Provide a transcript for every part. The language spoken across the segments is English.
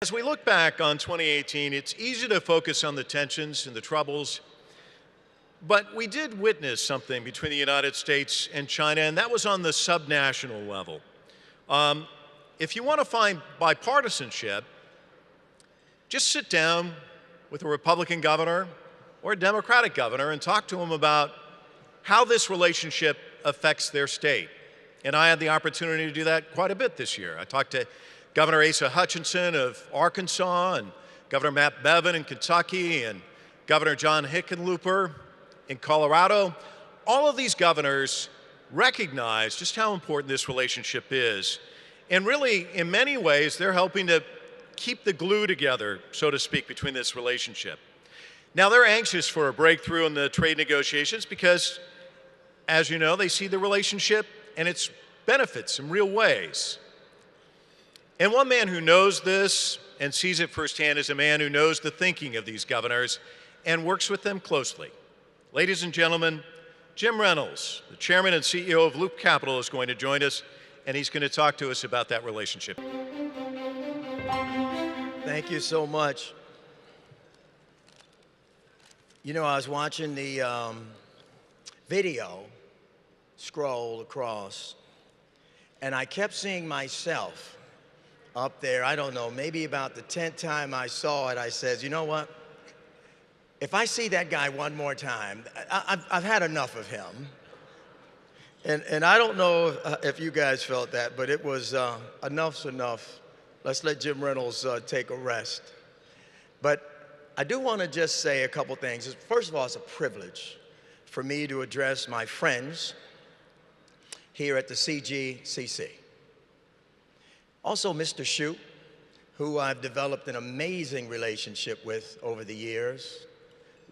As we look back on 2018, it's easy to focus on the tensions and the troubles, but we did witness something between the United States and China, and that was on the subnational level. If you want to find bipartisanship, just sit down with a Republican governor or a Democratic governor and talk to them about how this relationship affects their state. And I had the opportunity to do that quite a bit this year. I talked to Governor Asa Hutchinson of Arkansas, and Governor Matt Bevin in Kentucky, and Governor John Hickenlooper in Colorado. All of these governors recognize just how important this relationship is. And really, in many ways, they're helping to keep the glue together, so to speak, between this relationship. Now, they're anxious for a breakthrough in the trade negotiations because, as you know, they see the relationship and its benefits in real ways. And one man who knows this and sees it firsthand is a man who knows the thinking of these governors and works with them closely. Ladies and gentlemen, Jim Reynolds, the chairman and CEO of Loop Capital, is going to join us, and he's going to talk to us about that relationship. Thank you so much. You know, I was watching the video scroll across, and I kept seeing myself up there. I don't know, maybe about the 10th time I saw it, I said, you know what? If I see that guy one more time, I've had enough of him. And I don't know if you guys felt that, but it was enough's enough. Let's let Jim Reynolds take a rest. But I do want to just say a couple things. First of all, it's a privilege for me to address my friends here at the CGCC. Also, Mr. Xu, who I've developed an amazing relationship with over the years.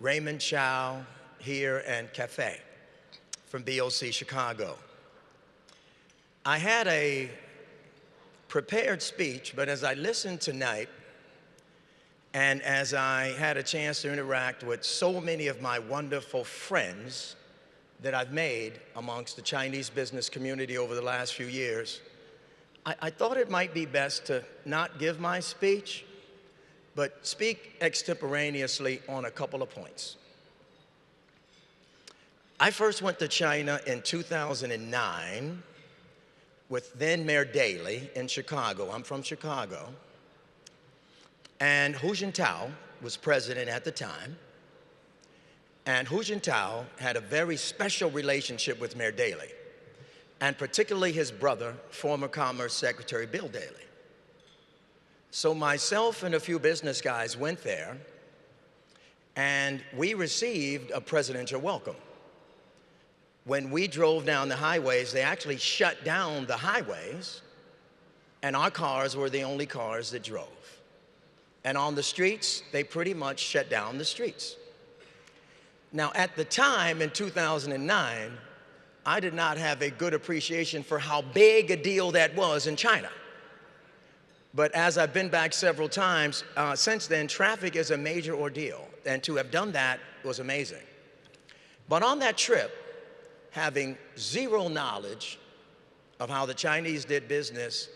Raymond Chow here and Cafe from BOC Chicago. I had a prepared speech, but as I listened tonight, and as I had a chance to interact with so many of my wonderful friends that I've made amongst the Chinese business community over the last few years, I thought it might be best to not give my speech, but speak extemporaneously on a couple of points. I first went to China in 2009 with then Mayor Daley in Chicago. I'm from Chicago. And Hu Jintao was president at the time. And Hu Jintao had a very special relationship with Mayor Daley, and particularly his brother, former Commerce Secretary Bill Daley. So myself and a few business guys went there, and we received a presidential welcome. When we drove down the highways, they actually shut down the highways, and our cars were the only cars that drove. And on the streets, they pretty much shut down the streets. Now, at the time, in 2009, I did not have a good appreciation for how big a deal that was in China. But as I've been back several times, since then, traffic is a major ordeal. And to have done that was amazing. But on that trip, having zero knowledge of how the Chinese did business,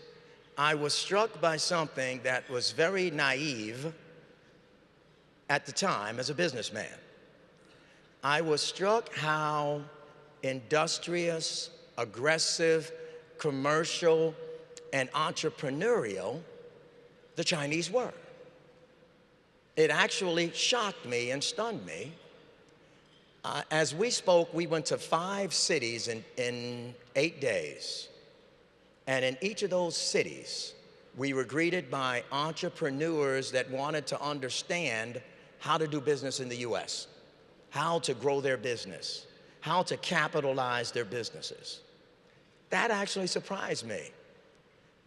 I was struck by something that was very naive at the time as a businessman. I was struck how industrious, aggressive, commercial, and entrepreneurial the Chinese were. It actually shocked me and stunned me. As we spoke, we went to 5 cities in 8 days. And in each of those cities, we were greeted by entrepreneurs that wanted to understand how to do business in the US, how to grow their business, how to capitalize their businesses. That actually surprised me.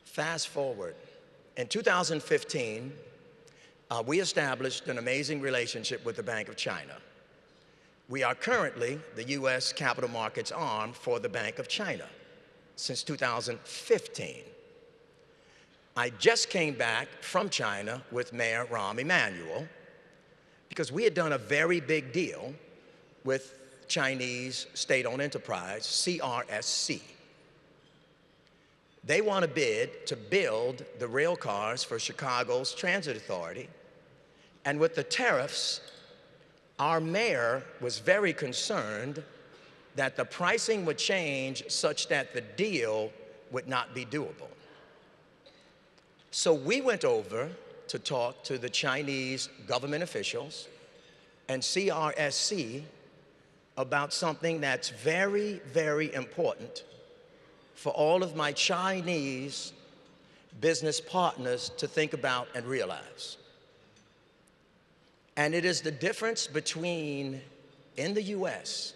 Fast forward, in 2015, we established an amazing relationship with the Bank of China. We are currently the US capital markets arm for the Bank of China since 2015. I just came back from China with Mayor Rahm Emanuel because we had done a very big deal with Chinese state-owned enterprise, CRSC. They want to bid to build the rail cars for Chicago's Transit Authority. And with the tariffs, our mayor was very concerned that the pricing would change such that the deal would not be doable. So we went over to talk to the Chinese government officials and CRSC about something that's very, very important for all of my Chinese business partners to think about and realize. And it is the difference between, in the US,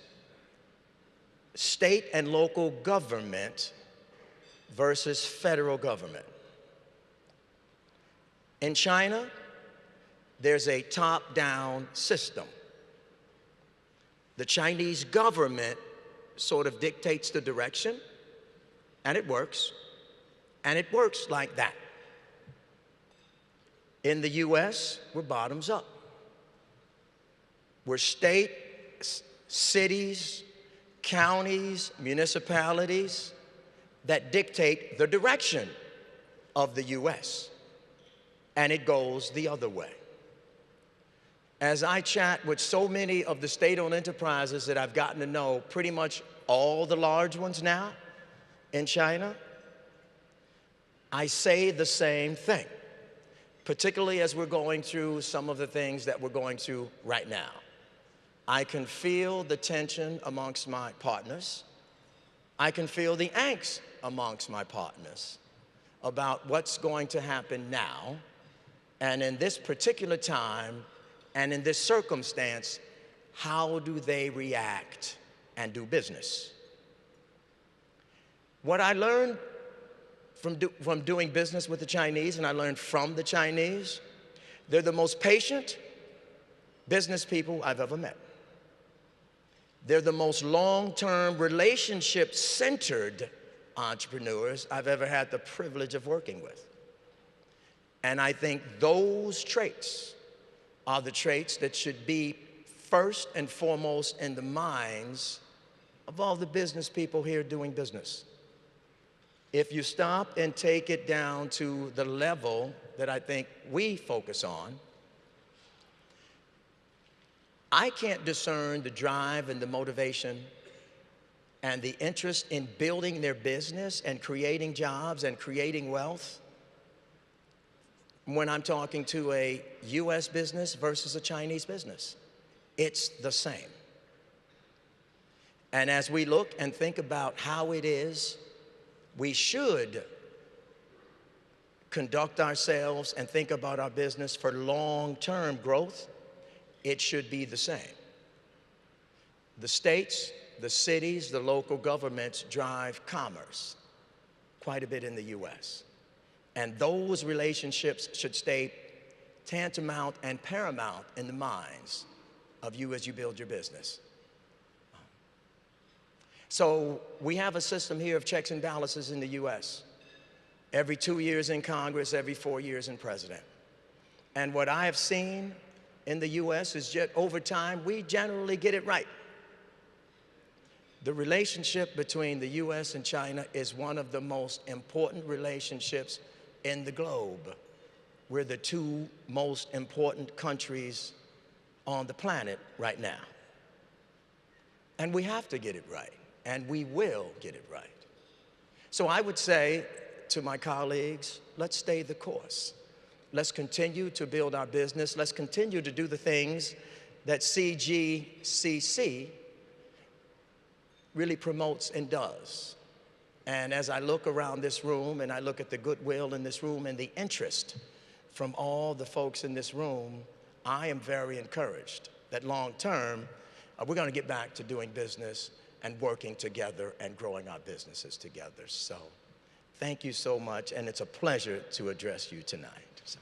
state and local government versus federal government. In China, there's a top-down system. The Chinese government sort of dictates the direction, and it works like that. In the US, we're bottoms up. We're state, cities, counties, municipalities that dictate the direction of the US, and it goes the other way. As I chat with so many of the state-owned enterprises that I've gotten to know, pretty much all the large ones now in China, I say the same thing, particularly as we're going through some of the things that we're going through right now. I can feel the tension amongst my partners. I can feel the angst amongst my partners about what's going to happen now, and in this particular time, and in this circumstance, how do they react and do business? What I learned from doing business with the Chinese, and I learned from the Chinese, they're the most patient business people I've ever met. They're the most long-term relationship-centered entrepreneurs I've ever had the privilege of working with. And I think those traits are the traits that should be first and foremost in the minds of all the business people here doing business. If you stop and take it down to the level that I think we focus on, I can't discern the drive and the motivation and the interest in building their business and creating jobs and creating wealth when I'm talking to a US business versus a Chinese business. It's the same. And as we look and think about how it is we should conduct ourselves and think about our business for long-term growth, it should be the same. The states, the cities, the local governments drive commerce quite a bit in the US. And those relationships should stay tantamount and paramount in the minds of you as you build your business. So we have a system here of checks and balances in the US. Every 2 years in Congress, every 4 years in president. And what I have seen in the US is just over time, we generally get it right. The relationship between the US and China is one of the most important relationships in the globe. We're the two most important countries on the planet right now. And we have to get it right, and we will get it right. So I would say to my colleagues, let's stay the course. Let's continue to build our business. Let's continue to do the things that CGCC really promotes and does. And as I look around this room and I look at the goodwill in this room and the interest from all the folks in this room, I am very encouraged that long term, we're going to get back to doing business and working together and growing our businesses together. So thank you so much, and it's a pleasure to address you tonight. So.